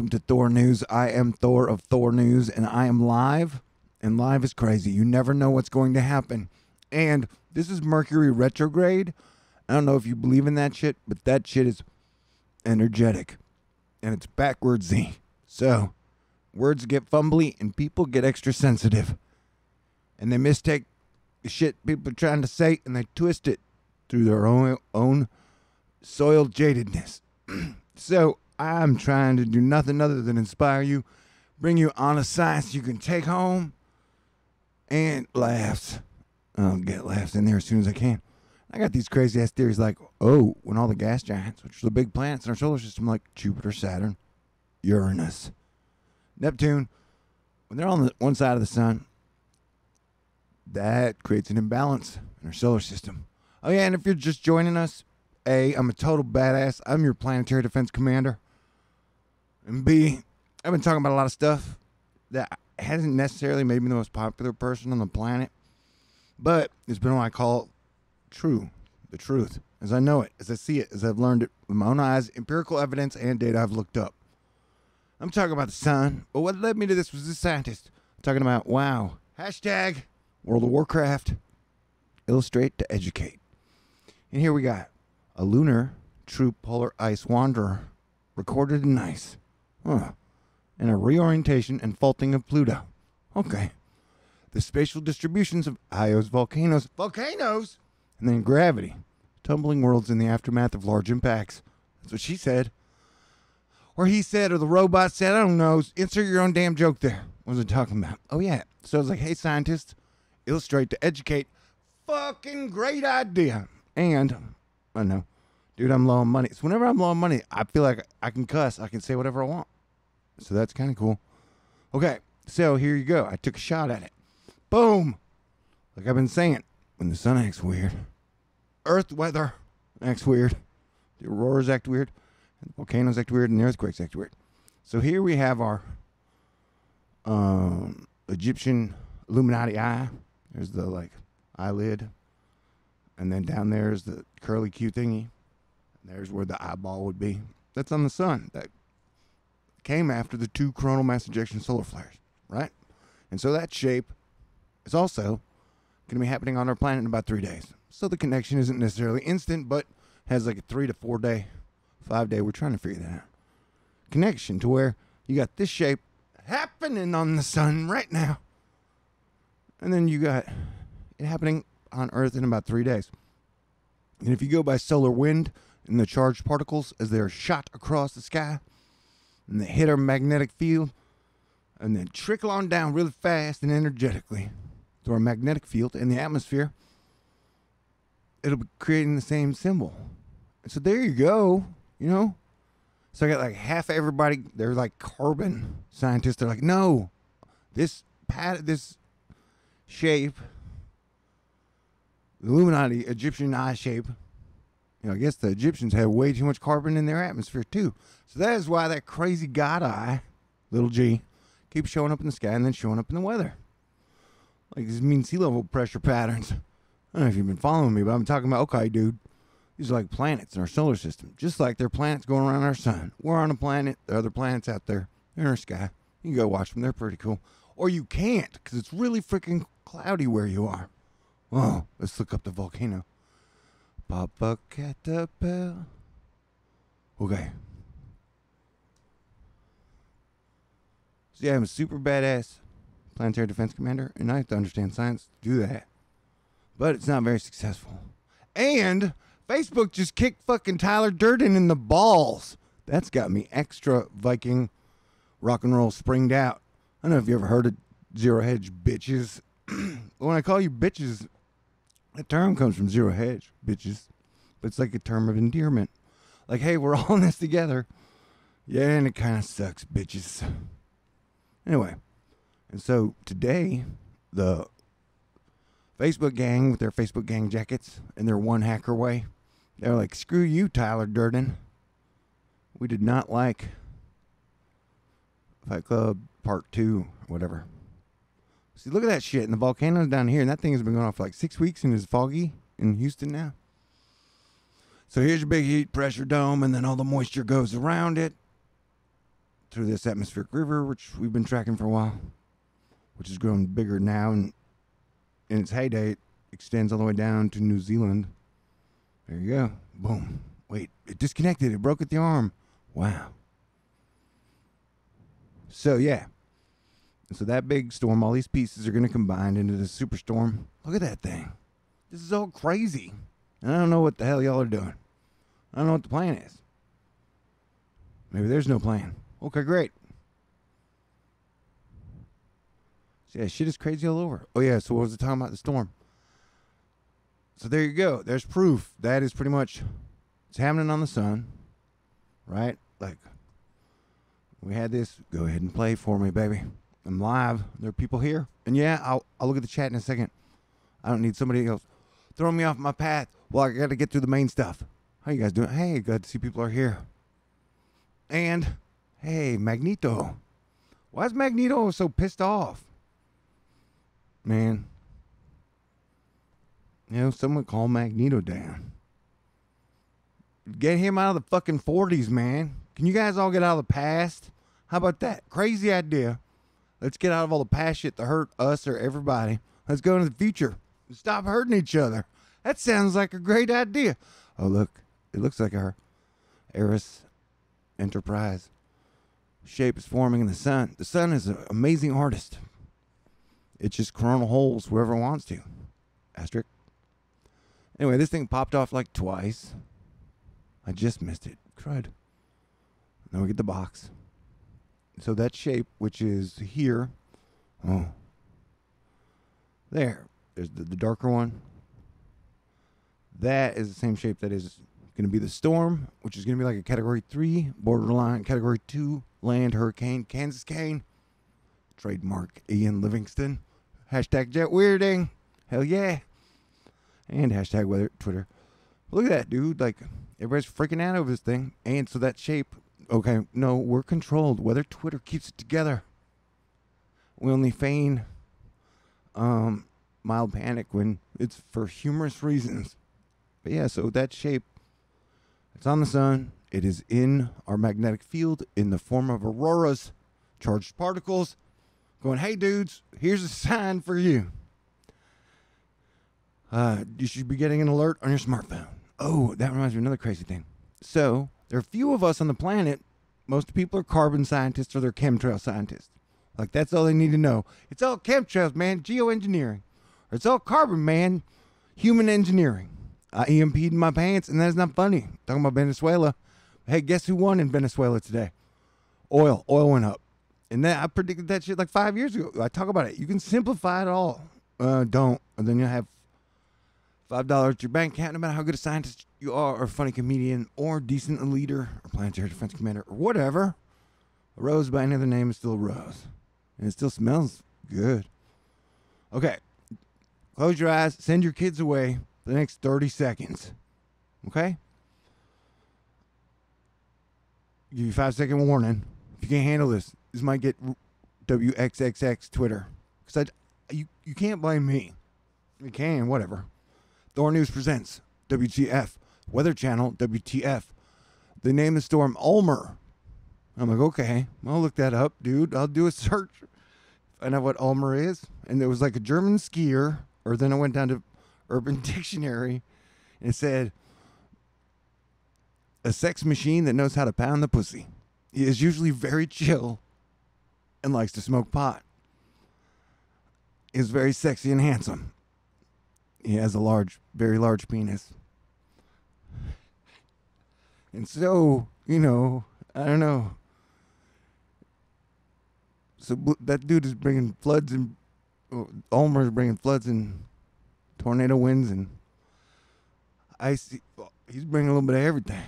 Welcome to Thor News. I am Thor of Thor News, and I am live, and live is crazy. You never know what's going to happen. And this is Mercury retrograde. I don't know if you believe in that shit, but that shit is energetic, and it's backwardsy. So, words get fumbly, and people get extra sensitive. And they mistake the shit people are trying to say, and they twist it through their own soiled jadedness. So, I'm trying to do nothing other than inspire you, bring you honest science you can take home, and laughs. I'll get laughs in there as soon as I can. I got these crazy ass theories like, oh, when all the gas giants, which are the big planets in our solar system like Jupiter, Saturn, Uranus, Neptune, when they're on the one side of the sun, that creates an imbalance in our solar system. Oh yeah, and if you're just joining us, A, I'm a total badass. I'm your planetary defense commander. And B, I've been talking about a lot of stuff that hasn't necessarily made me the most popular person on the planet, but it's been what I call the truth, as I know it, as I see it, as I've learned it with my own eyes, empirical evidence, and data I've looked up. I'm talking about the sun, but what led me to this was this scientist. I'm talking about, wow, hashtag World of Warcraft, illustrate to educate. And here we got a lunar true polar ice wanderer recorded in ice. And a reorientation and faulting of Pluto. Okay. The spatial distributions of Io's volcanoes, and then gravity, tumbling worlds in the aftermath of large impacts. That's what she said. Or he said, or the robot said, I don't know. Insert your own damn joke there. What was it talking about? Oh, yeah. So I was like, hey, scientists, illustrate to educate. Fucking great idea. And, I know, dude, I'm low on money. So whenever I'm low on money, I feel like I can cuss. I can say whatever I want. So that's kind of cool. Okay, so here you go. I took a shot at it. Boom. Like I've been saying, when the sun acts weird, Earth weather acts weird, the auroras act weird, and the volcanoes act weird, and the earthquakes act weird. So here we have our Egyptian Illuminati eye. There's the like eyelid, and then down there is the curly Q thingy. And there's where the eyeball would be. That's on the sun. That came after the 2 coronal mass ejection solar flares, right? And so that shape is also going to be happening on our planet in about 3 days. So the connection isn't necessarily instant, but has like a 3 to 4 day, 5 day, we're trying to figure that out, connection to where you got this shape happening on the sun right now. And then you got it happening on Earth in about 3 days. And if you go by solar wind and the charged particles as they're shot across the sky, and they hit our magnetic field, and then trickle on down really fast and energetically to our magnetic field in the atmosphere, it'll be creating the same symbol. And so there you go, you know? So I got like half everybody, they're like carbon scientists. They're like, no, this shape, the Illuminati Egyptian eye shape, you know, I guess the Egyptians had way too much carbon in their atmosphere too. So that is why that crazy God eye, little g, keeps showing up in the sky and then showing up in the weather. Like this mean sea level pressure patterns. I don't know if you've been following me, but I'm talking about, okay, dude, these are like planets in our solar system. Just like they're planets going around our sun. We're on a planet. There are other planets out there. They're in our sky. You can go watch them. They're pretty cool. Or you can't, because it's really freaking cloudy where you are. Whoa, let's look up the volcano. Papa Caterpillar. Okay. So yeah, I'm a super badass planetary defense commander, and I have to understand science to do that. But it's not very successful. And Facebook just kicked fucking Tyler Durden in the balls. That's got me extra Viking rock and roll springed out. I don't know if you ever heard of zero hedge bitches. When I call you bitches, that term comes from zero hedge, bitches. But it's like a term of endearment. Like, hey, we're all in this together. Yeah, and it kind of sucks, bitches. Anyway, and so today, the Facebook gang with their Facebook gang jackets and their one hacker way, they're like, screw you, Tyler Durden. We did not like Fight Club Part 2 or whatever. See, look at that shit. And the volcano's down here, and that thing has been going on for like 6 weeks and is foggy in Houston now. So here's your big heat pressure dome, and then all the moisture goes around it. through this atmospheric river, which we've been tracking for a while, which has grown bigger now, and in its heyday, it extends all the way down to New Zealand. There you go. Boom. Wait, it disconnected. It broke at the arm. Wow. So, yeah. So that big storm, all these pieces are going to combine into this superstorm. Look at that thing. This is all crazy. And I don't know what the hell y'all are doing. I don't know what the plan is. Maybe there's no plan. Okay, great. So yeah, shit is crazy all over. Oh yeah, so what was it talking about? The storm. So there you go. There's proof. That is pretty much, it's happening on the sun. Right? Like, we had this. Go ahead and play for me, baby. I'm live. There are people here. And yeah, I'll look at the chat in a second. I don't need somebody else throwing me off my path. Well, I got to get through the main stuff. How you guys doing? Hey, glad to see people are here. And, hey, Magneto. Why is Magneto so pissed off? Man. You know, someone call Magneto down. Get him out of the fucking 40s, man. Can you guys all get out of the past? How about that? Crazy idea. Let's get out of all the past shit that hurt us or everybody. Let's go into the future. Stop hurting each other. That sounds like a great idea. Oh, look. It looks like our Eris Enterprise shape is forming in the sun. The sun is an amazing artist. It just coronal holes wherever it wants to. Asterisk. Anyway, this thing popped off like twice. I just missed it. Crud. Now we get the box. So that shape, which is here. Oh. There's the darker one. That is the same shape that is going to be the storm, which is going to be like a Category 3, borderline Category 2, land hurricane, Kansas Cane. Trademark Ian Livingston. Hashtag jet weirding. Hell yeah. And hashtag weather Twitter. Look at that, dude. Like, everybody's freaking out over this thing. And so that shape, okay, no, we're controlled. Weather Twitter keeps it together. We only feign mild panic when it's for humorous reasons. But yeah, so that shape, it's on the sun. It is in our magnetic field in the form of auroras, charged particles, going, hey, dudes, here's a sign for you. You should be getting an alert on your smartphone. Oh, that reminds me of another crazy thing. So, there are few of us on the planet. Most people are carbon scientists or they're chemtrail scientists. Like, that's all they need to know. It's all chemtrails, man, geoengineering. Or it's all carbon, man, human engineering. I EMP'd in my pants, and that's not funny. Talking about Venezuela. Hey, guess who won in Venezuela today? Oil. Oil went up. And then I predicted that shit like 5 years ago. I talk about it. You can simplify it all. Don't. And then you'll have $5 to your bank account, no matter how good a scientist you are, or a funny comedian, or decent leader, or planetary defense commander, or whatever. A rose by any other name is still a rose. And it still smells good. Okay. Close your eyes. Send your kids away for the next 30 seconds. Okay? Give you a 5-second warning. If you can't handle this, this might get WXXX Twitter. Because you can't blame me. You can, whatever. Thor News presents WTF. Weather Channel, WTF. They named the storm Ulmer. I'm like, okay, I'll look that up, dude. I'll do a search. Find out what Ulmer is. And there was like a German skier, or then I went down to Urban Dictionary, and it said, a sex machine that knows how to pound the pussy. He is usually very chill and likes to smoke pot. He is very sexy and handsome. He has a very large penis. And so, I don't know. So that dude is bringing floods and Ulmer is bringing floods and tornado winds and icy. He's bringing a little bit of everything.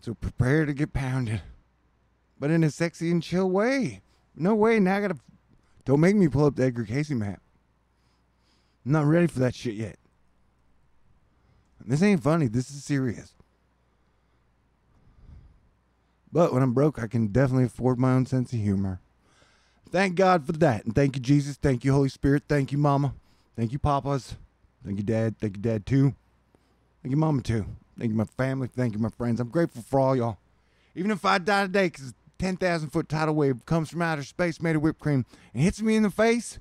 So prepare to get pounded, but in a sexy and chill way. No way. Now don't make me pull up the Edgar Casey map. I'm not ready for that shit yet. This ain't funny. This is serious. But when I'm broke, I can definitely afford my own sense of humor. Thank God for that. And thank you, Jesus. Thank you, Holy Spirit. Thank you, Mama. Thank you, Papas. Thank you, Dad. Thank you, Dad, too. Thank you, Mama, too. Thank you, my family. Thank you, my friends. I'm grateful for all y'all. Even if I die today, because 10,000-foot tidal wave comes from outer space made of whipped cream and hits me in the face.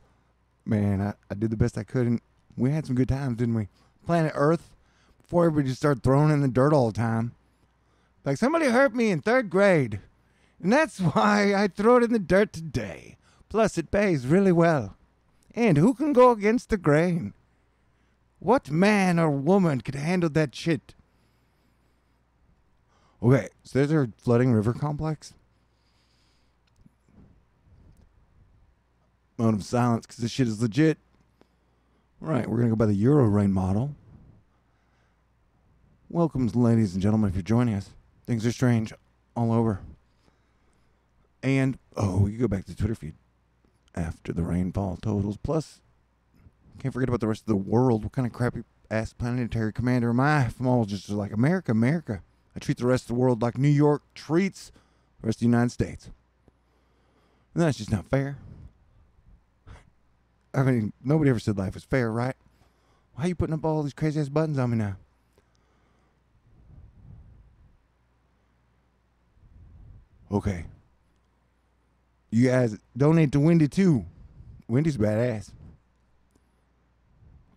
Man, I did the best I could, and we had some good times, didn't we? Planet Earth, before everybody just started throwing in the dirt all the time. Like, somebody hurt me in 3rd grade, and that's why I throw it in the dirt today. Plus, it pays really well. And who can go against the grain? What man or woman could handle that shit? Okay, so there's our flooding river complex. Moment of silence, because this shit is legit. All right, we're going to go by the Euro rain model. Welcome, ladies and gentlemen, if you're joining us. Things are strange all over. And, we can go back to the Twitter feed after the rainfall totals. Plus, can't forget about the rest of the world. What kind of crappy ass planetary commander am I? If I'm all just like, America, America. I treat the rest of the world like New York treats the rest of the United States. And that's just not fair. I mean, nobody ever said life was fair, right? Why are you putting up all these crazy ass buttons on me now? Okay. You guys donate to Wendy too. Wendy's badass.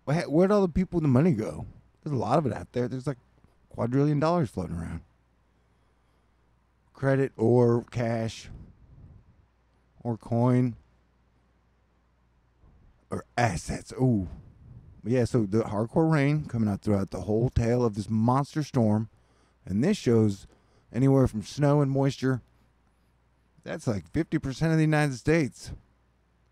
Where'd all the people with the money go? There's a lot of it out there. There's like $250 floating around. Credit or cash or coin or assets. Ooh. Yeah, so the hardcore rain coming out throughout the whole tail of this monster storm. And this shows anywhere from snow and moisture. That's like 50% of the United States.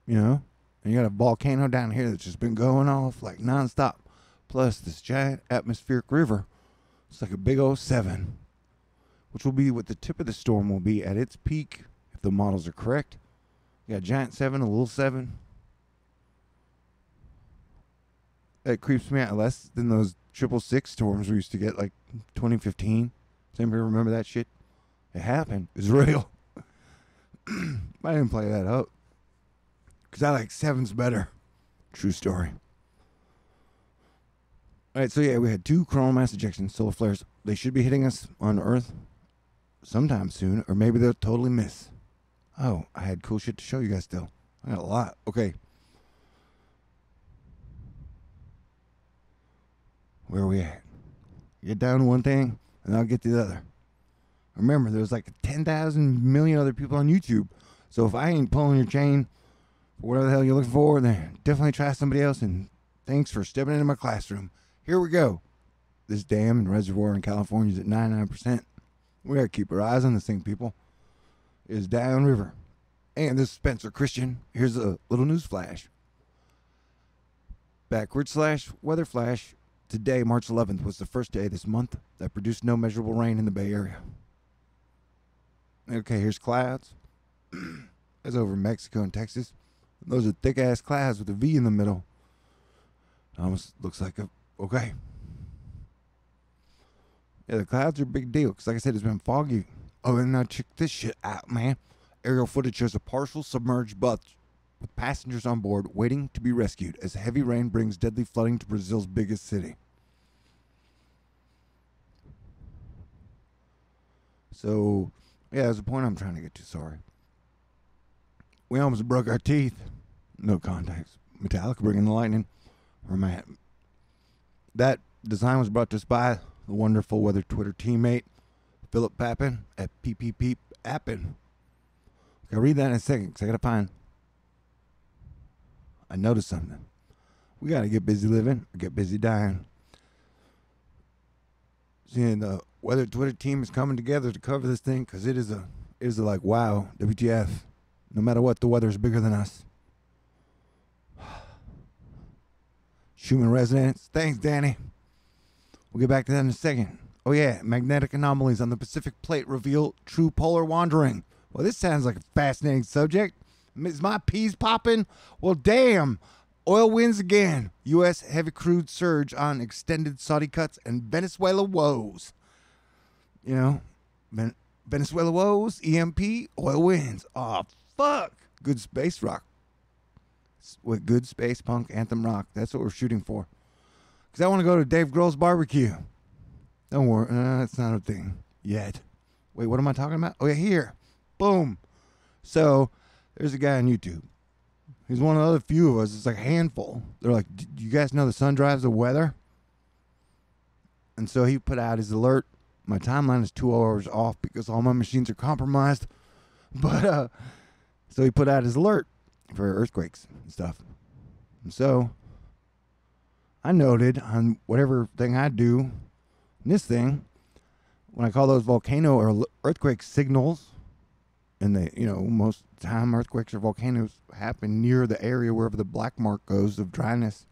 You know? And you got a volcano down here that's just been going off like nonstop. Plus this giant atmospheric river. It's like a big old 7. Which will be what the tip of the storm will be at its peak. If the models are correct. You got a giant 7, a little 7. That creeps me out less than those 666 storms we used to get like 2015. Does anybody remember that shit? It happened. It's real. I didn't play that up. Because I like 7s better. True story. Alright, so yeah, we had 2 coronal mass ejections, solar flares. They should be hitting us on Earth sometime soon, or maybe they'll totally miss. Oh, I had cool shit to show you guys still. I got a lot. Okay. Where are we at? Get down to one thing, and I'll get to the other. Remember, there's like 10,000 million other people on YouTube. So if I ain't pulling your chain for whatever the hell you're looking for, then definitely try somebody else. And thanks for stepping into my classroom. Here we go. This dam and reservoir in California is at 99%. We gotta keep our eyes on this thing, people. It is downriver. And this is Spencer Christian. Here's a little news flash. /weather flash. Today, March 11th, was the first day this month that produced no measurable rain in the Bay Area. Okay, here's clouds. That's over Mexico and Texas. Those are thick-ass clouds with a V in the middle. Almost looks like a... Okay. Yeah, the clouds are a big deal, because like I said, it's been foggy. Oh, and now check this shit out, man. Aerial footage shows a partial submerged bus with passengers on board waiting to be rescued as heavy rain brings deadly flooding to Brazil's biggest city. So, yeah, there's a point I'm trying to get to, sorry. We almost broke our teeth. No context. Metallica bringing the lightning. Where am I at? That design was brought to us by the wonderful weather Twitter teammate, Philip Pappin at PPP Appin. I'll read that in a second because I got to find... I noticed something. We got to get busy living or get busy dying. Seeing the weather Twitter team is coming together to cover this thing because it is a like, wow, WTF. No matter what, the weather is bigger than us. Schumann resonance. Thanks, Danny. We'll get back to that in a second. Oh, yeah. Magnetic anomalies on the Pacific plate reveal true polar wandering. Well, this sounds like a fascinating subject. Is my peas popping? Well, damn. Oil wins again. U.S. heavy crude surge on extended Saudi cuts and Venezuela woes. You know, Venezuela woes, EMP, oil wins. Oh, fuck. Good space rock. With good space punk anthem rock. That's what we're shooting for. Because I want to go to Dave Grohl's barbecue. Don't worry. That's not a thing yet. Wait, what am I talking about? Oh, yeah, here. Boom. So there's a guy on YouTube. He's one of the other few of us. It's like a handful. They're like, do you guys know the sun drives the weather? And so he put out his alert. My timeline is 2 hours off because all my machines are compromised. But so he put out his alert for earthquakes and stuff. And so I noted on whatever thing I do, in this thing, when I call those volcano or earthquake signals, and they, most of the time earthquakes or volcanoes happen near the area wherever the black mark goes of dryness.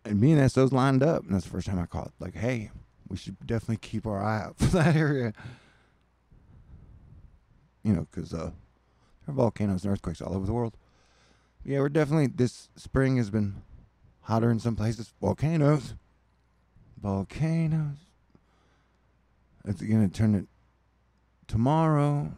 And me and SO's lined up, and that's the first time I called. Like, hey, we should definitely keep our eye out for that area. Because there are volcanoes and earthquakes all over the world. Yeah, we're definitely, this spring has been hotter in some places. Volcanoes. It's going to turn it. Tomorrow,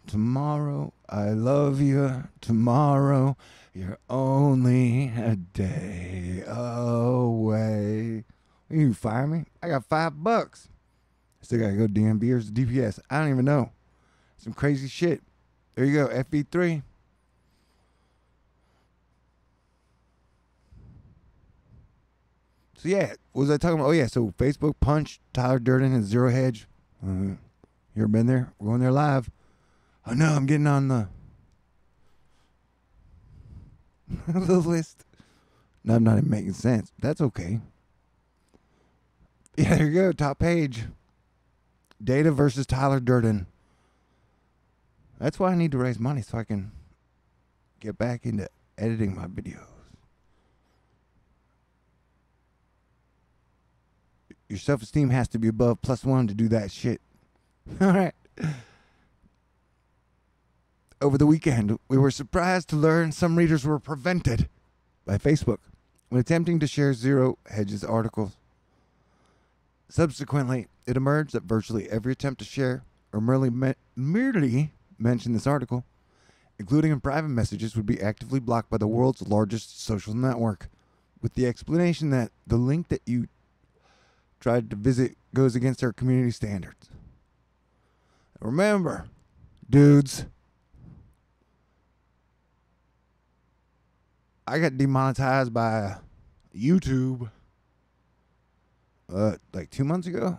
I love you. Tomorrow, you're only a day away. You fire me? I got $5. Still got to go DMV or DPS. I don't even know. Some crazy shit. There you go, FV3. So yeah, what was I talking about? Oh yeah, so Facebook Punch, Tyler Durden and Zero Hedge. You ever been there? We're going there live. Oh no, I'm getting on the the list. No, I'm not even making sense. That's okay. Yeah, there you go, top page. Data versus Tyler Durden. That's why I need to raise money so I can get back into editing my videos. Your self-esteem has to be above +1 to do that shit. All right. Over the weekend, we were surprised to learn some readers were prevented by Facebook when attempting to share Zero Hedge's articles. Subsequently, it emerged that virtually every attempt to share or merely mention this article, including in private messages, would be actively blocked by the world's largest social network, with the explanation that the link that you tried to visit goes against our community standards. Remember, dudes, I got demonetized by YouTube like 2 months ago.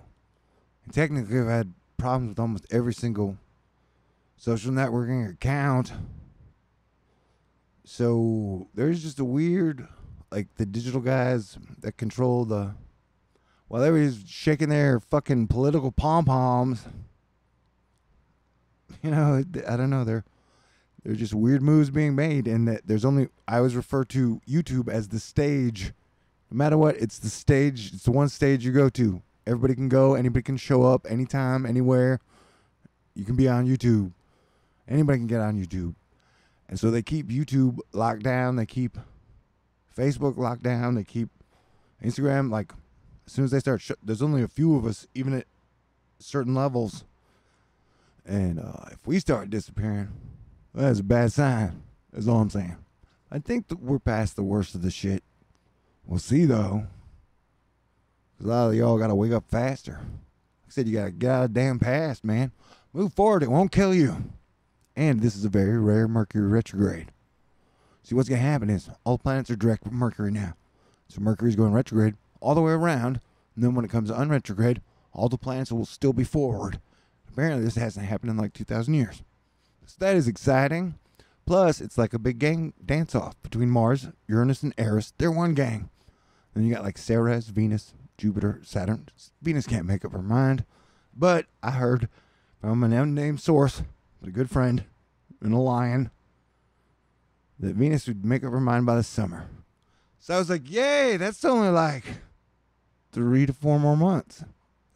And technically, I've had problems with almost every single social networking account. So there's just a weird, like the digital guys that control the, while everybody's shaking their fucking political pom-poms, I don't know, they're just weird moves being made, and that there's only, I always refer to YouTube as the stage. No matter what, it's the stage. It's the one stage you go to. Everybody can go. Anybody can show up anytime, anywhere. You can be on YouTube. Anybody can get on YouTube. And so they keep YouTube locked down. They keep Facebook locked down. They keep Instagram, like, as soon as they start, there's only a few of us, even at certain levels. And if we start disappearing, that's a bad sign. That's all I'm saying. I think that we're past the worst of the shit. We'll see, though. 'Cause a lot of y'all got to wake up faster. Like I said, you got to get out of the damn past, man. Move forward. It won't kill you. And this is a very rare Mercury retrograde. See, what's going to happen is all planets are direct with Mercury now. So Mercury's going retrograde all the way around. And then when it comes to unretrograde, all the planets will still be forward. Apparently, this hasn't happened in like 2,000 years. So that is exciting. Plus, it's like a big gang dance-off between Mars, Uranus, and Eris. They're one gang. Then you got like Ceres, Venus, Jupiter, Saturn. Venus can't make up her mind. But I heard from an unnamed source, but a good friend, and a lion, that Venus would make up her mind by the summer. So I was like, yay, that's only like 3 to 4 more months.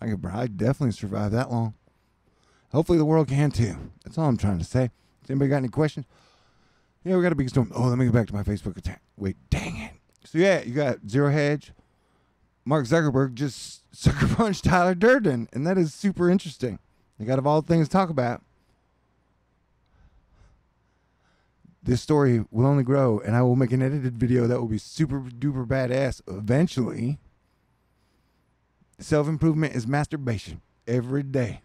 I could probably definitely survive that long. Hopefully the world can too. That's all I'm trying to say. Has anybody got any questions? Yeah, we got a big storm. Oh, let me go back to my Facebook attack. Wait, dang it. So yeah, you got Zero Hedge. Mark Zuckerberg just sucker punched Tyler Durden, and that is super interesting. They got of all things to talk about. This story will only grow, and I will make an edited video that will be super duper badass eventually. Self-improvement is masturbation every day.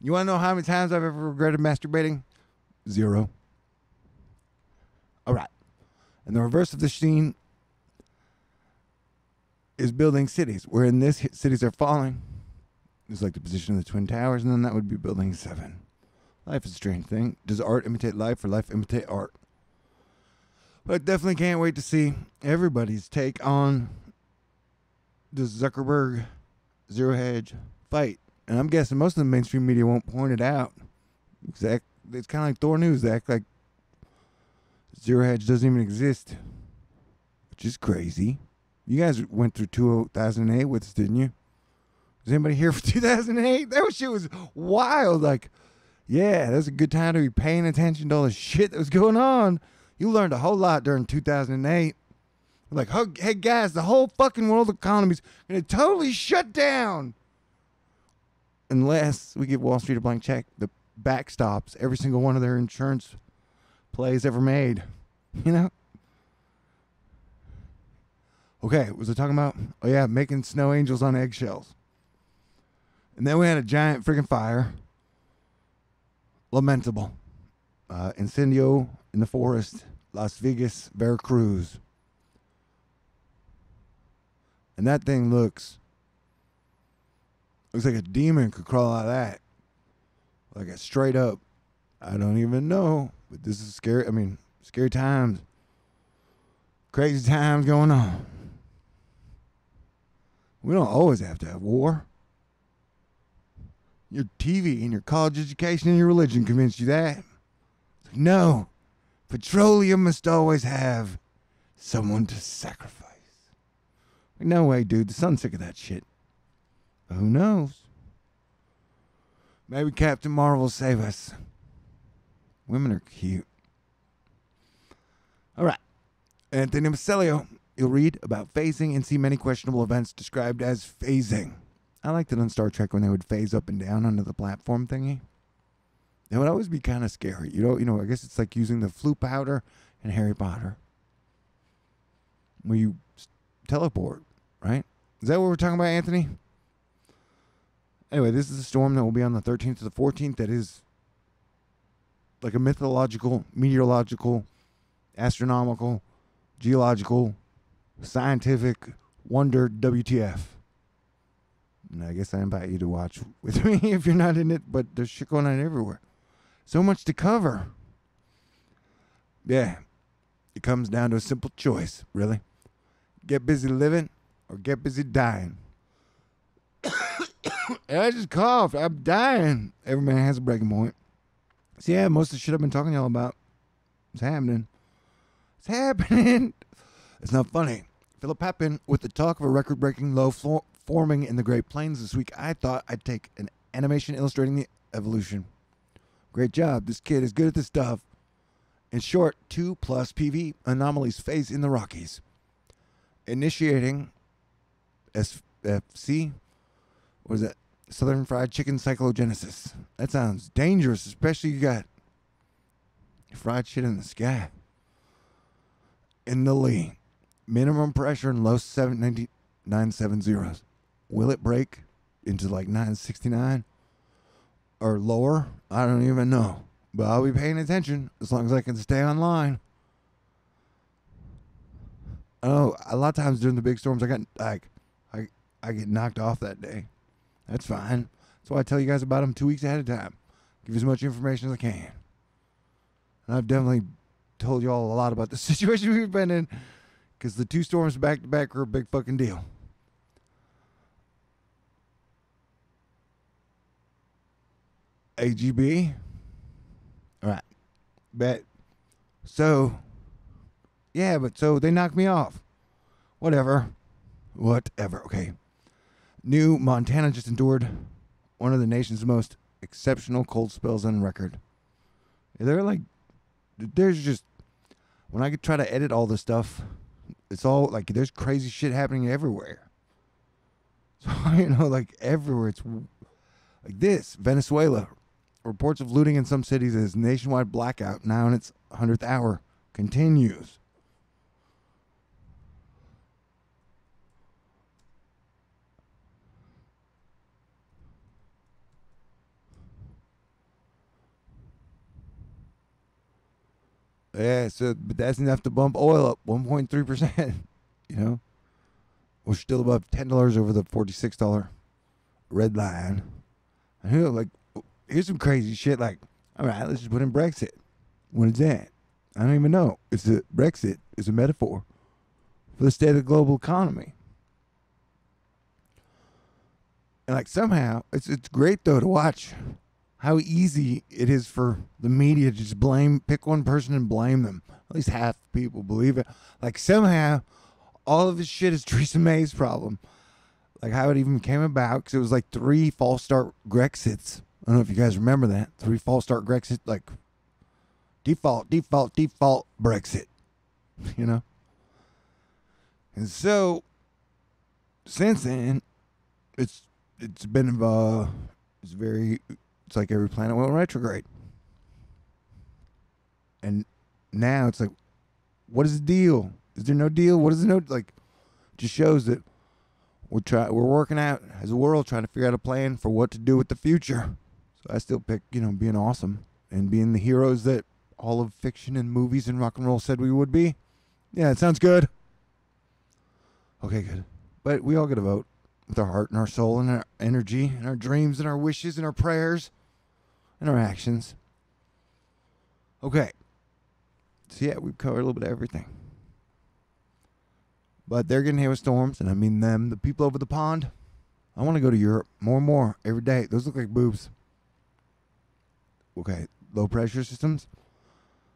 You want to know how many times I've ever regretted masturbating? 0. All right. And the reverse of the scene is building cities, where in this cities are falling. It's like the position of the Twin Towers, and then that would be building 7. Life is a strange thing. Does art imitate life or life imitate art? But I definitely can't wait to see everybody's take on the Zuckerberg Zero Hedge fight. And I'm guessing most of the mainstream media won't point it out. It's kind of like Thor News. They act like Zero Hedge doesn't even exist, which is crazy. You guys went through 2008 with us, didn't you? Was anybody here for 2008? That shit was wild. Like, yeah, that was a good time to be paying attention to all the shit that was going on. You learned a whole lot during 2008. Like, hey guys, the whole fucking world economy's gonna totally shut down unless we give Wall Street a blank check that backstops every single one of their insurance plays ever made. You know? Okay, was I talking about? Oh yeah, making snow angels on eggshells. And then we had a giant freaking fire. Lamentable. Incendio in the forest, Las Vegas, Veracruz. And that thing looks like a demon could crawl out of that. Like a straight up, I don't even know. But this is scary. I mean, scary times. Crazy times going on. We don't always have to have war. Your TV and your college education and your religion convinced you that. No. Petroleum must always have someone to sacrifice. Like, no way, dude. The sun's sick of that shit. But who knows? Maybe Captain Marvel will save us. Women are cute. All right. Anthony Macelio. You'll read about phasing and see many questionable events described as phasing. I liked it on Star Trek when they would phase up and down onto the platform thingy. It would always be kind of scary. You know, I guess it's like using the flu powder in Harry Potter. Where you teleport, right? Is that what we're talking about, Anthony? Anyway, this is a storm that will be on the 13th to the 14th that is like a mythological, meteorological, astronomical, geological, scientific wonder WTF. And I guess I invite you to watch with me if you're not in it, but there's shit going on everywhere. So much to cover. Yeah. It comes down to a simple choice, really. Get busy living or get busy dying. And I just coughed. I'm dying. Every man has a breaking point. So yeah, most of the shit I've been talking to y'all about is happening. It's happening. It's not funny. Philip Pappin with the talk of a record-breaking low forming in the Great Plains this week. I thought I'd take an animation illustrating the evolution. Great job. This kid is good at this stuff. In short, 2+ PV anomalies phase in the Rockies. Initiating SFC. What is that? Southern Fried Chicken Cyclogenesis. That sounds dangerous, especially you got fried shit in the sky. In the Lee. Minimum pressure in low 970s. Will it break into like 969 or lower? I don't even know. But I'll be paying attention as long as I can stay online. I know a lot of times during the big storms, I get knocked off that day. That's fine. That's why I tell you guys about them 2 weeks ahead of time. Give you as much information as I can. And I've definitely told you all a lot about the situation we've been in, because the 2 storms back to back are a big fucking deal. AGB. All right. Bet. So, yeah, but so they knocked me off. Whatever. Okay. New Montana just endured one of the nation's most exceptional cold spells on record. There's just, when I could try to edit all this stuff, it's all like there's crazy shit happening everywhere. So, everywhere. It's like this. Venezuela. Reports of looting in some cities as nationwide blackout now in its 100th hour continues. Yeah, so but that's enough to bump oil up 1.3%. You know, we're still above $10 over the $46 red line. And who like here's some crazy shit. Like, all right, let's just put in Brexit. What is that? I don't even know. Brexit is a metaphor for the state of the global economy. And like somehow it's great though to watch how easy it is for the media to just pick one person and blame them. At least half the people believe it. Like somehow all of this shit is Theresa May's problem. Like how it even came about, because it was like 3 false start Grexits. I don't know if you guys remember that. 3 false start Grexit, like default Brexit. You know? And so since then, it's been it's like every planet went retrograde. And now it's like, what is the deal? Is there no deal? What is the no? Like, just shows that we're working out as a world trying to figure out a plan for what to do with the future. So I still pick, being awesome and being the heroes that all of fiction and movies and rock and roll said we would be. Yeah, it sounds good. Okay, good. But we all get a vote with our heart and our soul and our energy and our dreams and our wishes and our prayers and our actions. Okay. So yeah, we've covered a little bit of everything. But they're getting hit with storms, and I mean them, the people over the pond. I want to go to Europe more and more every day. Those look like boobs. Okay, low pressure systems.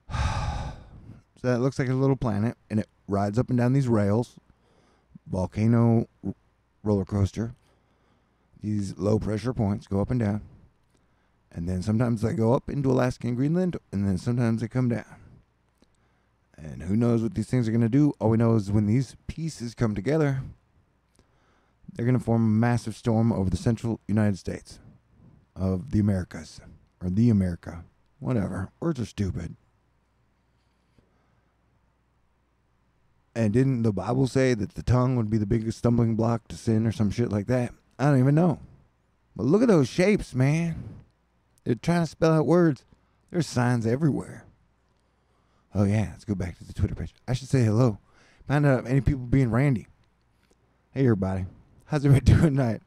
So that looks like a little planet, and it rides up and down these rails. Volcano roller coaster. These low pressure points go up and down. And then sometimes they go up into Alaska and Greenland, and then sometimes they come down. And who knows what these things are going to do. All we know is when these pieces come together, they're going to form a massive storm over the central United States of the Americas. Or the America. Whatever. Words are stupid. And didn't the Bible say that the tongue would be the biggest stumbling block to sin or some shit like that? I don't even know. But look at those shapes, man. They're trying to spell out words. There's signs everywhere. Oh, yeah. Let's go back to the Twitter page. I should say hello. Find out if any people being randy. Hey, everybody. How's everybody doing tonight?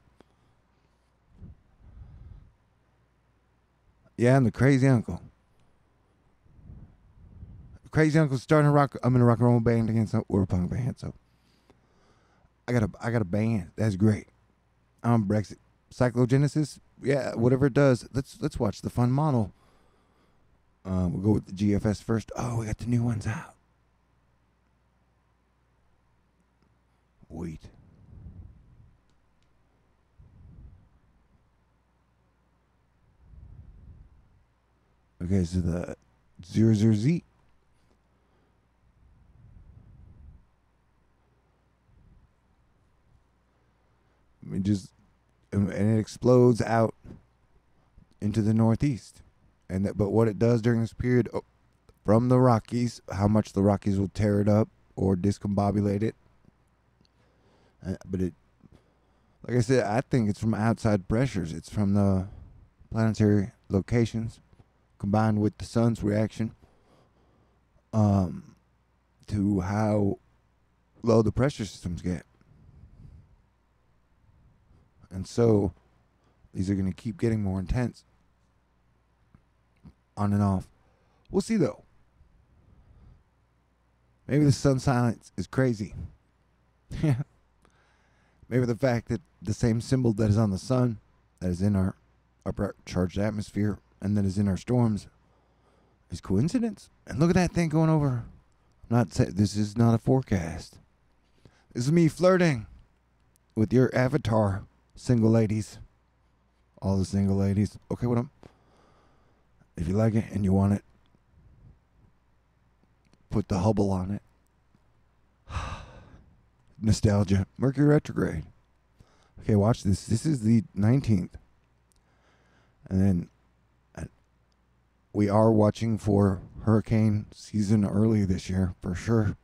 Yeah, I'm the crazy uncle. Crazy uncle's starting to rock. I'm in a rock and roll band again, so we're a punk band. So I got a band. That's great. I'm Brexit. Cyclogenesis. Yeah, whatever it does. Let's watch the fun model. We'll go with the GFS first. Oh, we got the new ones out. Wait. Okay, so the 00Z. And it explodes out into the northeast. But what it does during this period from the Rockies, how much the Rockies will tear it up or discombobulate it. But it, like I said, I think it's from outside pressures. It's from the planetary locations combined with the sun's reaction to how low the pressure systems get. And so these are going to keep getting more intense. On and off. We'll see, though. Maybe the sun silence is crazy. Maybe the fact that the same symbol that is on the sun, that is in our upper charged atmosphere, and that is in our storms, is coincidence. And look at that thing going over. This is not a forecast. This is me flirting with your avatar, single ladies. All the single ladies. Okay, if you like it and you want it, put the Hubble on it. Nostalgia. Mercury retrograde. Okay, watch this. This is the 19th. And then we are watching for hurricane season early this year, for sure.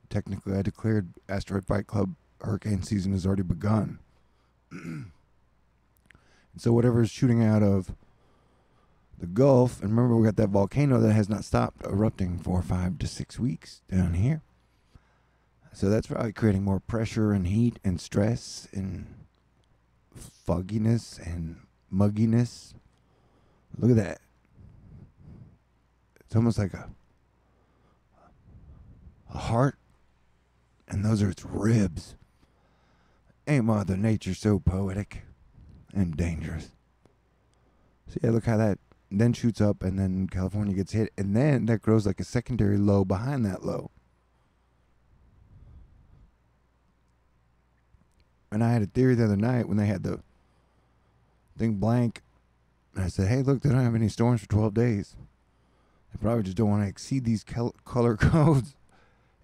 Technically, I declared Asteroid Fight Club hurricane season has already begun. And so whatever is shooting out of the Gulf. And remember, we got that volcano that has not stopped erupting for 5 to 6 weeks down here. So that's probably creating more pressure and heat and stress and fogginess and mugginess. Look at that. It's almost like a heart, and those are its ribs. Ain't Mother Nature so poetic and dangerous? So yeah, look how that then shoots up, and then California gets hit, and then that grows like a secondary low behind that low. And I had a theory the other night when they had the thing blank, and I said, hey, look, they don't have any storms for 12 days. They probably just don't want to exceed these color codes.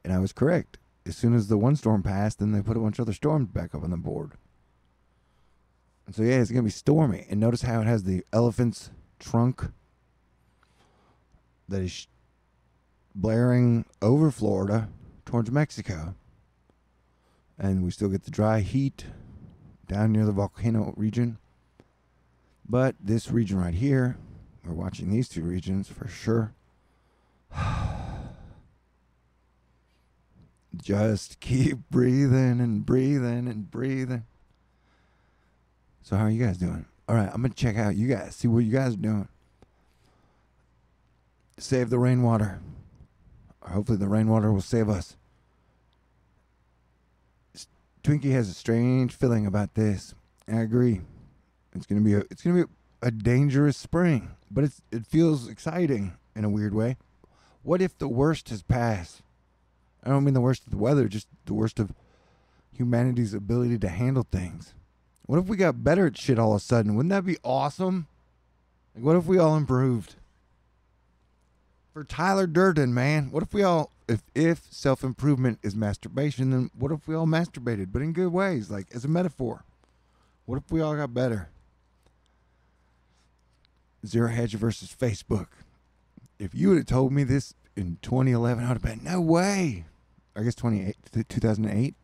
And I was correct. As soon as the one storm passed, then they put a bunch of other storms back up on the board. And so, yeah, it's going to be stormy. And notice how it has the elephant's trunk that is blaring over Florida towards Mexico. And we still get the dry heat down near the volcano region. But this region right here, we're watching these two regions for sure. Just keep breathing and breathing and breathing. So how are you guys doing? All right, I'm going to check out you guys, see what you guys are doing. Save the rainwater. Or hopefully the rainwater will save us. Twinkie has a strange feeling about this. I agree. It's gonna be a dangerous spring, but it feels exciting in a weird way. What if the worst has passed? I don't mean the worst of the weather, just the worst of humanity's ability to handle things. What if we got better at shit all of a sudden? Wouldn't that be awesome? Like, what if we all improved? For Tyler Durden, man, what if we all, if self-improvement is masturbation, then what if we all masturbated, but in good ways, like as a metaphor? What if we all got better? Zero Hedge versus Facebook. If you would have told me this in 2011, I would have been, no way. I guess 2008.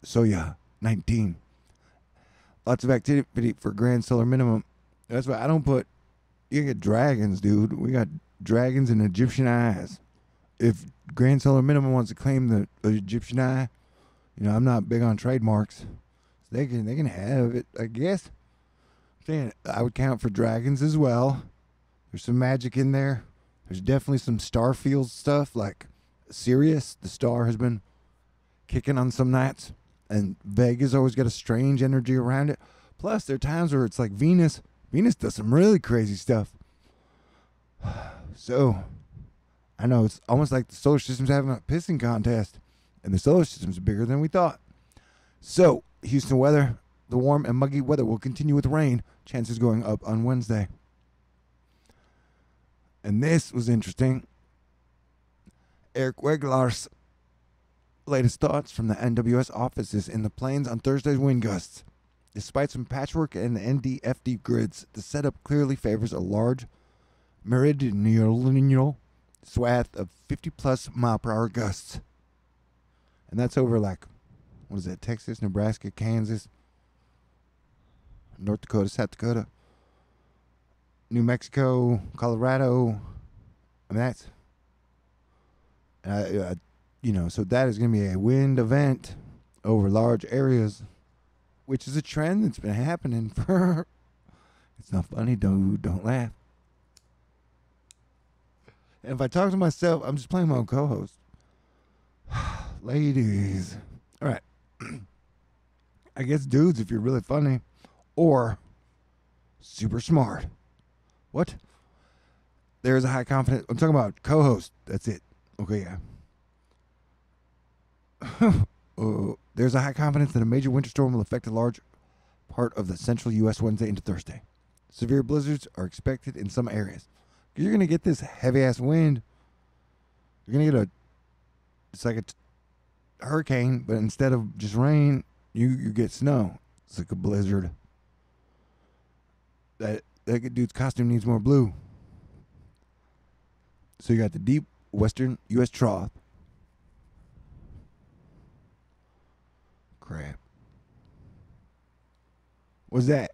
So yeah, 19. Lots of activity for grand solar minimum. That's why I don't put, you get dragons, dude. We got dragons and Egyptian eyes. If grand solar minimum wants to claim the Egyptian eye, you know, I'm not big on trademarks. So they can have it, I guess. I'm saying I would count for dragons as well. There's some magic in there. There's definitely some Starfield stuff, like Sirius, the star, has been kicking on some nights. And Vega's always got a strange energy around it. Plus, there are times where it's like Venus. Venus does some really crazy stuff. So, I know it's almost like the solar system's having a pissing contest. And the solar system's bigger than we thought. So, Houston weather. The warm and muggy weather will continue with rain. Chances going up on Wednesday. And this was interesting. Eric Weglar's latest thoughts from the NWS offices in the plains on Thursday's wind gusts. Despite some patchwork in the NDFD grids, the setup clearly favors a large meridional swath of 50-plus mile-per-hour gusts. And that's over like, what is that, Texas, Nebraska, Kansas, North Dakota, South Dakota, New Mexico, Colorado. I mean, that's, so that is going to be a wind event over large areas, which is a trend that's been happening for, it's not funny, don't laugh. And if I talk to myself, I'm just playing my own co-host. Ladies. All right. I guess dudes, if you're really funny or super smart. What? There's a high confidence. I'm talking about co-host. That's it. Okay, yeah. There's a high confidence that a major winter storm will affect a large part of the central U.S. Wednesday into Thursday. Severe blizzards are expected in some areas. You're going to get this heavy-ass wind. You're going to get it's like a hurricane, but instead of just rain, you get snow. It's like a blizzard. That dude's costume needs more blue. So you got the deep western U.S. trough. Crap. What's that?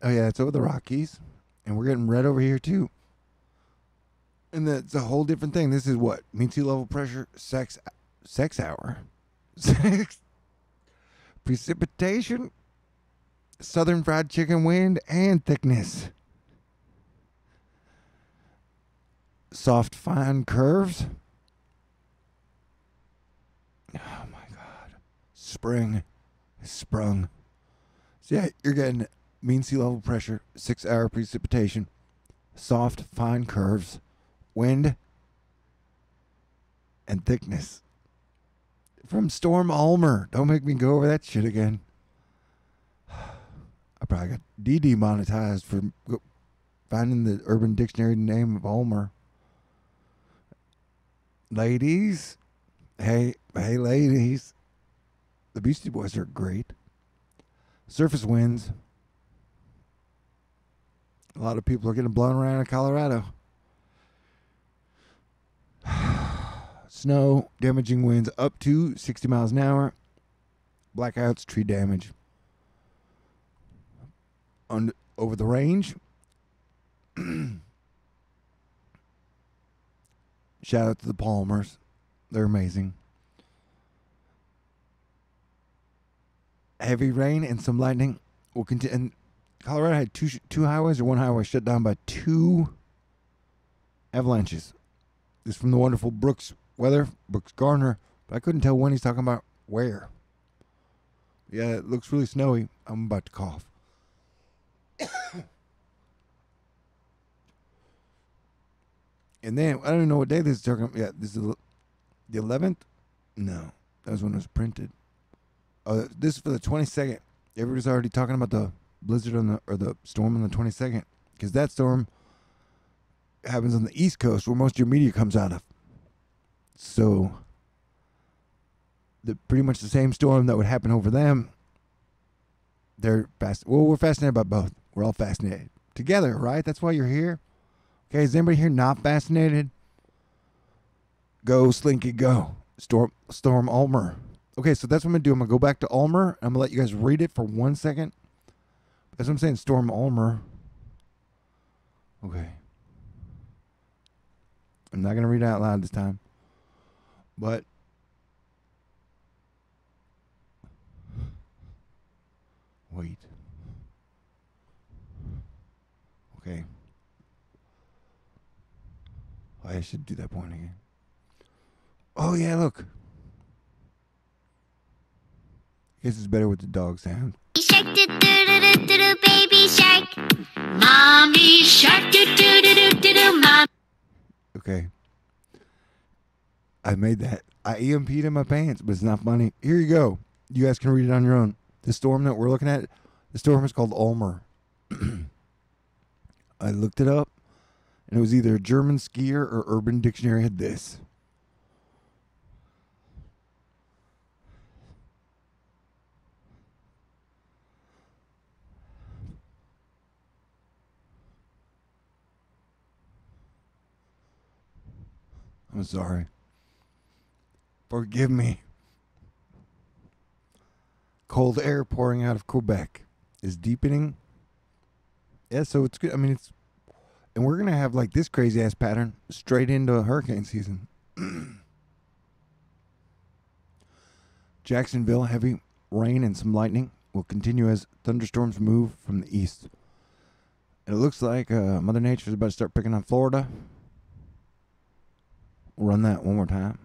Oh, yeah, it's over the Rockies. And we're getting red over here, too. And that's a whole different thing. This is what? Mean sea level pressure, sex hour. Sex. Precipitation, southern fried chicken wind, and thickness. Soft, fine curves. Oh, my God. Spring has sprung. So, yeah, you're getting mean sea level pressure, 6 hour precipitation, soft, fine curves, wind, and thickness. From Storm Ulmer. Don't make me go over that shit again. I probably got demonetized for finding the Urban Dictionary name of Ulmer. Ladies. Hey, ladies. The Beastie Boys are great. Surface winds. A lot of people are getting blown around in Colorado. Snow, damaging winds up to 60 miles an hour. Blackouts, tree damage. Over the range. Shout out to the Palmers. They're amazing. Heavy rain and some lightning will continue. And Colorado had two highways or one highway shut down by 2 avalanches. This is from the wonderful Brooks Garner. But I couldn't tell when he's talking about where. Yeah, it looks really snowy. I'm about to cough. And then, I don't even know what day this is talking about. Yeah, this is the 11th? No, that was when it was printed. This is for the 22nd. Everybody's already talking about the blizzard or the storm on the 22nd. Because that storm happens on the East Coast where most of your media comes out of. So, pretty much the same storm that would happen over them. They're we're fascinated by both. We're all fascinated together, right? That's why you're here. Okay, is anybody here not fascinated? Go, Slinky, go. Storm Ulmer. Okay, so that's what I'm going to do. I'm going to go back to Ulmer. I'm going to let you guys read it for 1 second. That's what I'm saying, Storm Ulmer. Okay. I'm not going to read it out loud this time. But wait. Okay. I should do that point again. Oh, yeah, look. I guess it's better with the dog sound. Shark, do-do-do-do-do, baby shark. Mommy shark, do-do-do-do-do, mom. Okay. I made that. I EMP'd in my pants, but it's not funny. Here you go. You guys can read it on your own. The storm that we're looking at, the storm is called Ulmer. I looked it up, and it was either a German skier or Urban Dictionary had this. I'm sorry. Forgive me. Cold air pouring out of Quebec is deepening. Yeah, so it's good. I mean, and we're going to have like this crazy ass pattern straight into hurricane season. Jacksonville, heavy rain and some lightning will continue as thunderstorms move from the east. And it looks like Mother Nature is about to start picking on Florida. We'll run that one more time.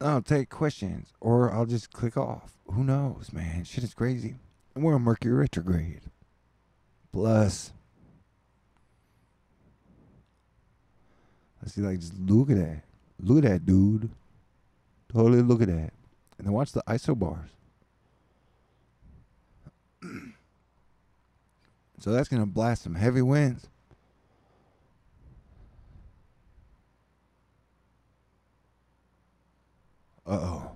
I'll take questions, or I'll just click off. Who knows, man? Shit is crazy. And we're on Mercury retrograde. Plus, let's see, like, just look at that. Look at that, dude. Totally look at that. And then watch the isobars. So that's going to blast some heavy winds. Uh-oh.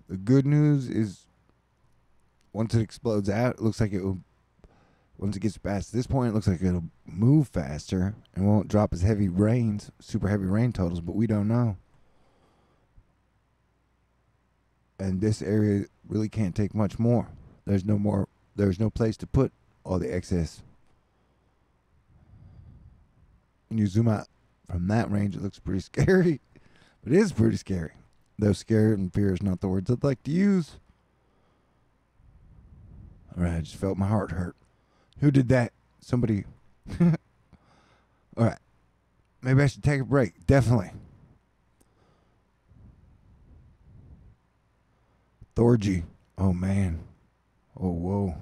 The good news is once it explodes out, it looks like it will, once it gets past this point, it looks like it'll move faster and won't drop as heavy rains, super heavy rain totals, but we don't know. And this area really can't take much more. There's no place to put all the excess. When you zoom out from that range, it looks pretty scary. But it is pretty scary. Though scare and fear is not the words I'd like to use. Alright, I just felt my heart hurt. Who did that? Somebody. Alright. Maybe I should take a break. Definitely. Thorgy. Oh, man. Oh, whoa.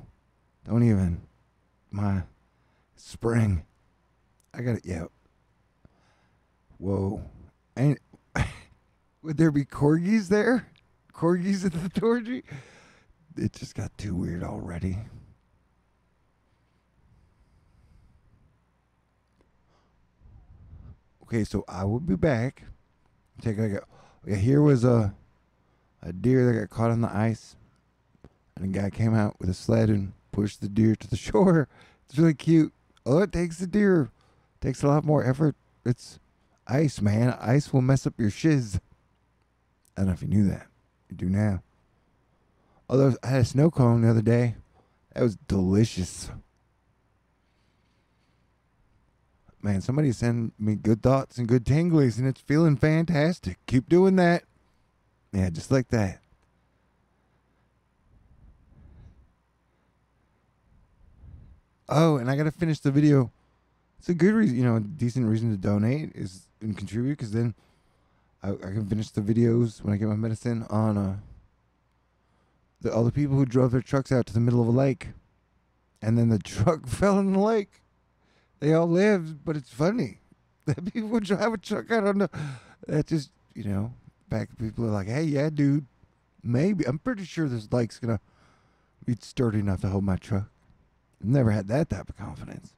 Don't even. My spring. I got it. Yeah. Whoa. And would there be corgis there? Corgis at the Thorgy? It just got too weird already. Okay, so I will be back. Here was a deer that got caught on the ice, and a guy came out with a sled and pushed the deer to the shore. It's really cute. Oh, it takes the deer. It takes a lot more effort. It's ice, man. Ice will mess up your shiz. I don't know if you knew that. You do now. Although I had a snow cone the other day. That was delicious. Man, somebody send me good thoughts and good tinglies, and it's feeling fantastic. Keep doing that. Yeah, just like that. Oh, and I got to finish the video. It's a good reason, a decent reason to donate is and contribute, because then I can finish the videos when I get my all the people who drove their trucks out to the middle of a lake, and then the truck fell in the lake. They all lived, but it's funny that people would drive a truck out on that just, back people are like, hey, yeah, dude, maybe. I'm pretty sure this lake's going to be sturdy enough to hold my truck. I've never had that type of confidence.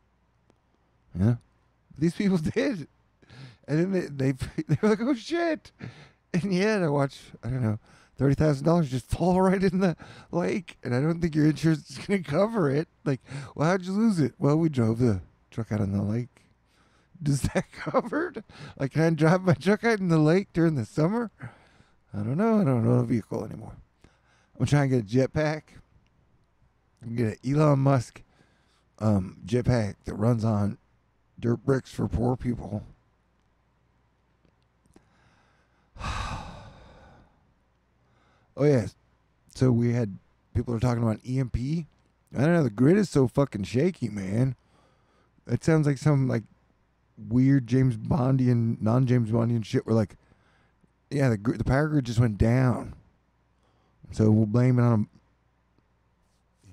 Yeah. These people did. And then they were like, oh, shit. And yeah, I watched, I don't know, $30,000 just fall right in the lake. And I don't think your insurance is going to cover it. Like, well, how'd you lose it? Well, we drove the truck out on the lake. Does that covered? Like, can I drive my truck out in the lake during the summer? I don't know. I don't know a vehicle anymore. I'm trying to get a jetpack. I'm get an Elon Musk jetpack that runs on dirt bricks for poor people. Oh, yes. So we had people are talking about EMP. I don't know. The grid is so fucking shaky, man. It sounds like some like weird James Bondian, non-James Bondian shit. Where like, yeah, the power grid just went down. So we'll blame it on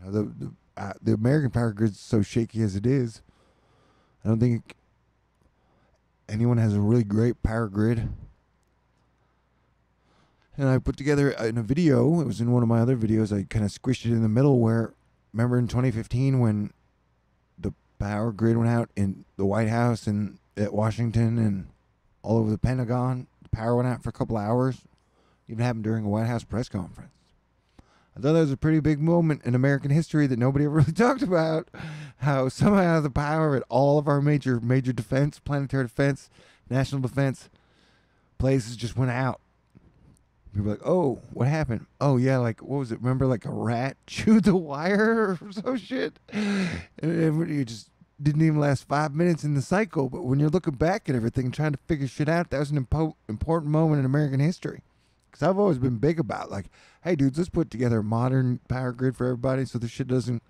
the American power grid's so shaky as it is. I don't think anyone has a really great power grid. And I put together in a video, it was in one of my other videos, I kind of squished it in the middle where, remember in 2015 when the power grid went out in the White House and at Washington and all over the Pentagon, the power went out for a couple hours. Even happened during a White House press conference. I thought that was a pretty big moment in American history that nobody ever really talked about. How somehow the power at all of our major defense, planetary defense, national defense places just went out. People were like, oh, what happened? Oh, yeah, like, what was it? Remember, like a rat chewed the wire or some shit? And it just didn't even last 5 minutes in the cycle. But when you're looking back at everything, trying to figure shit out, that was an important moment in American history. Because I've always been big about, like, hey, dudes, let's put together a modern power grid for everybody so this shit doesn't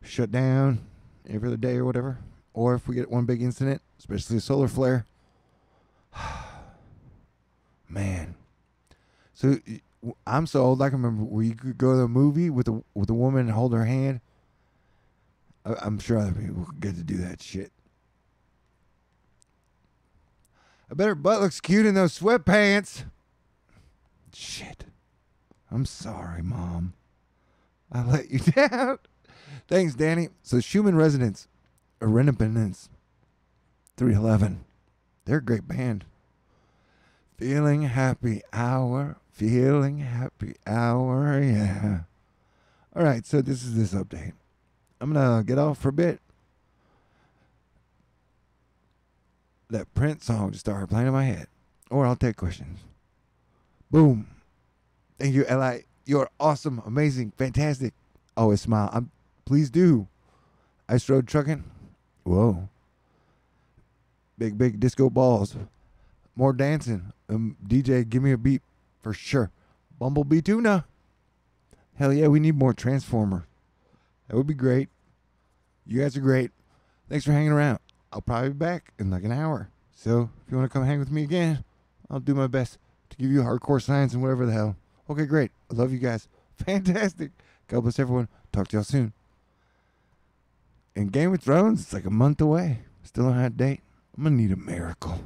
shut down every other day or whatever. Or if we get one big incident, especially a solar flare. Man. So I'm so old, I can remember where you could go to a movie with a woman and hold her hand. I'm sure other people could get to do that shit. I bet her butt looks cute in those sweatpants. Shit. I'm sorry, Mom. I let you down. Thanks, Danny. So Schumann Resonance, or Independence, 311. They're a great band. Feeling happy hour. Feeling happy hour, yeah. All right, so this is this update. I'm going to get off for a bit. That Prince song just started playing in my head. Or I'll take questions. Boom. Thank you, Eli. You're awesome, amazing, fantastic. Always smile. Please do. Ice Road Trucking. Whoa. Big disco balls. More dancing. DJ, give me a beat for sure. Bumblebee Tuna. Hell yeah, we need more Transformer. That would be great. You guys are great. Thanks for hanging around. I'll probably be back in like an hour. So if you want to come hang with me again, I'll do my best to give you hardcore science and whatever the hell. Okay, great. I love you guys. Fantastic. God bless everyone. Talk to y'all soon. And Game of Thrones, it's like a month away. Still on that date. I'm going to need a miracle.